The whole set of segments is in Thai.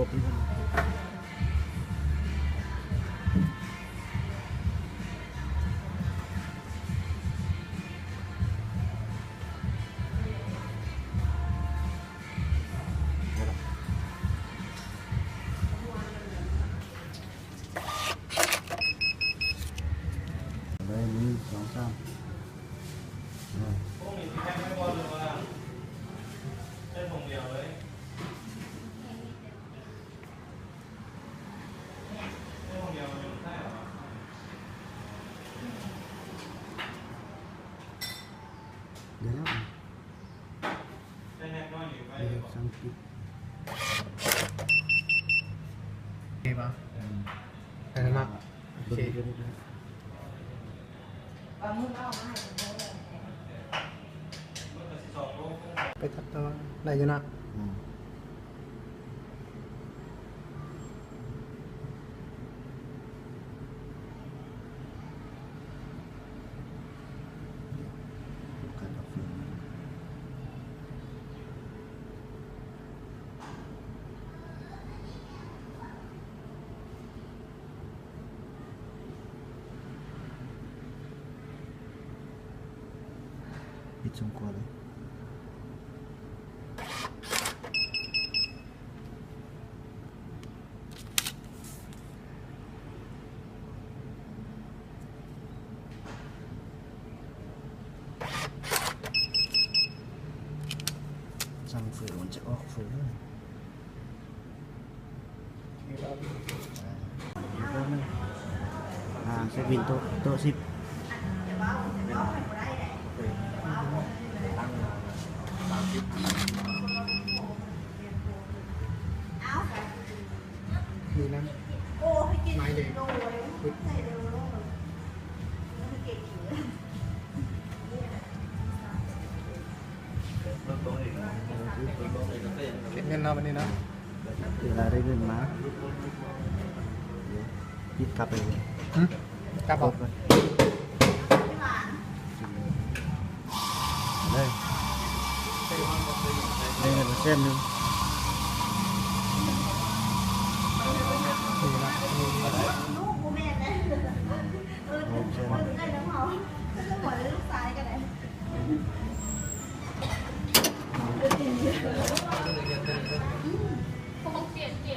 บนี่เลย1 2 3พวกนี้แค่ไม่พอเลยว่าได้ทงเดียวเลยได้ทงเดียวยังได้หรอเดี๋ยวได้แนบน้อยอยู่ไปสังกิตโอเคปะได้แล้วมั้งโอเคไปตัดต่อได้ยังนะปิดสมควรเลยสั่งฝืนมันจะออกฝืนเซวินโต๊ะ10มีน้ำไม้เด็กเก็บเงินเนาะวันนี้เนาะเวลาได้เงินมาปิดกลับไปเลยกลับออกเลยได้เงินมาเส้นนึงลูกกูแม่เลยคนได้น้ำหอมก็หัวเลยลูกซ้ายกันเลย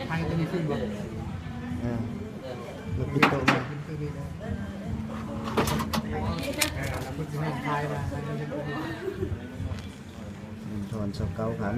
ทางจะมีฟิล์มบ้างเราปิดโต๊ะมาเราพูดถึงทายมาถอนสเกลขัน